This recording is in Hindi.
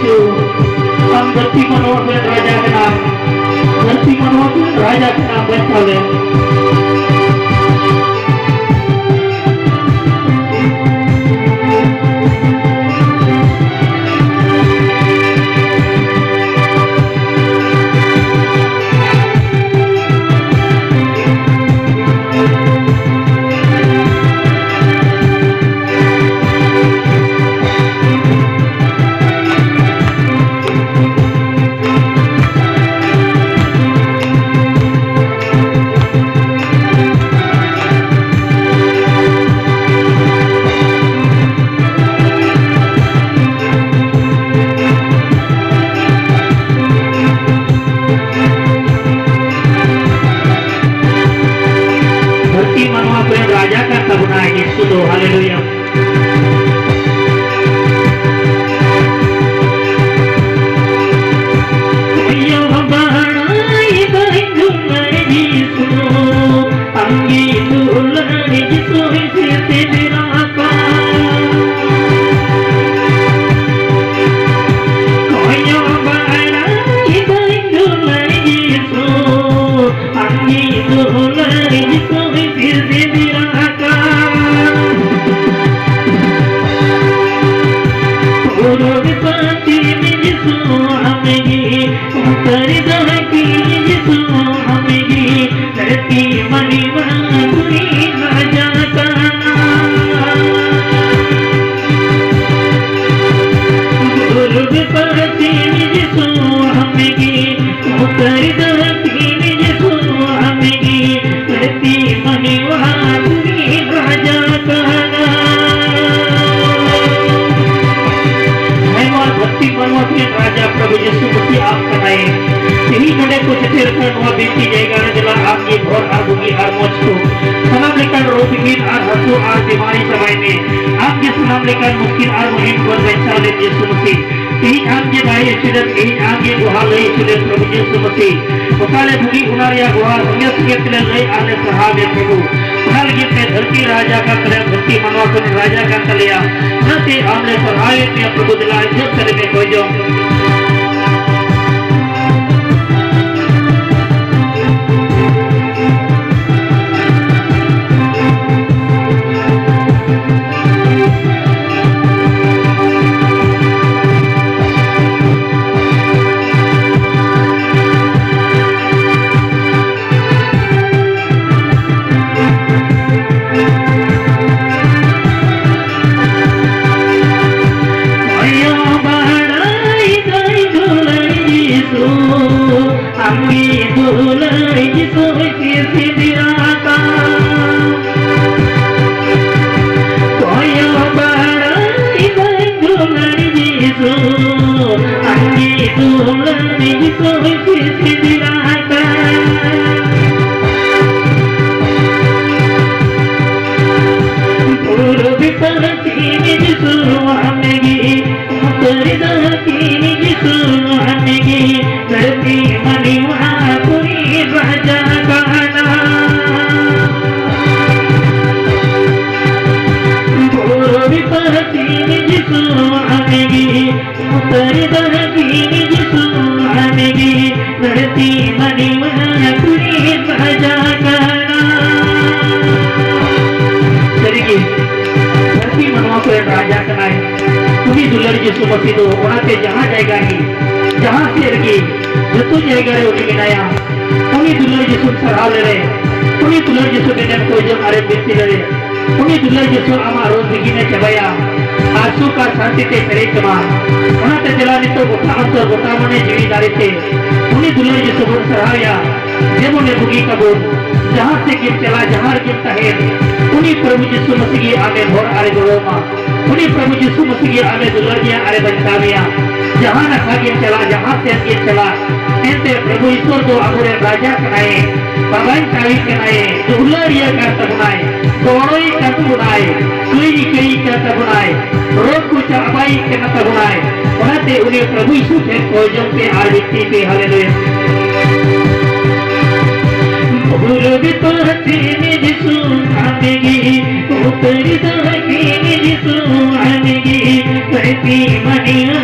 यीशु हम धरती मनोहर राजा के नाम धरती मनोहर राजा के नाम बचा ले राजा का सपना है यीशु दो हालेलुया राजा प्रभु यीशु मसीह आप कनाए यही नडे को चेर करवा बेटी जाएगा जला आप ये भोर आगुगी आर मोच को सलाम लेकर रोगीन आर हसू आर बीमारी सवाई में आप ये सलाम लेकर मुश्किल आर मुहिम पर बेचा ले यीशु मसीह यही आप ये दाई चुदन यही आप ये गुहार ले चुदन प्रभु यीशु मसीह वकाले भूगी उनारिया गुहार संगत के ले ले आने सहाबे प्रभु उनार के पे धरती राजा का करे धरती मनोहर राजा का तलिया नते आमले सहाय पे प्रभु दिला जब करे में कोई जो राजा कनाए तुम्हें दुलर यीशु मसीह दो उनाते जहां जाएगा ही जहां से रगी जतो जाएगा रे उन्हें गिनाया तुम्हें दुलर यीशु सराह ले रे तुम्हें दुलर यीशु के नाम को जो अरे बेटी ले रे तुम्हें दुलर यीशु आमा रोज बिगिने चबाया आंसू का शांति ते करे कमा उनाते जलानी तो गोटा मने जीवीदारी थे तुम्हें दुलर यीशु को सराहया जेबो ने बुगी कबूल जहां से गिर चला जहां गिर तहे उन्हीं प्रभु यीशु मसीह की आगे भोर आरे गोमा उन्हीं प्रभु यीशु मसीह की आगे दुलरिया आरे बचाविया जहां न खागिर चला जहां से गिर चला ऐसे प्रभु ईश्वर को अगुरे राजा कनाए पवन चावी कनाए दुलरिया का तबनाए गोरोई का तबनाए सुई कई का तबनाए रोग को चाबाई का तबनाए उन्हें उन्हें प्रभु यीशु के कोजों पे आदित्य पे हालेलुया गुरु तो हसीने जिसु आनेगी उतरी तो हसीने जिसु आनेगी कहती मनिया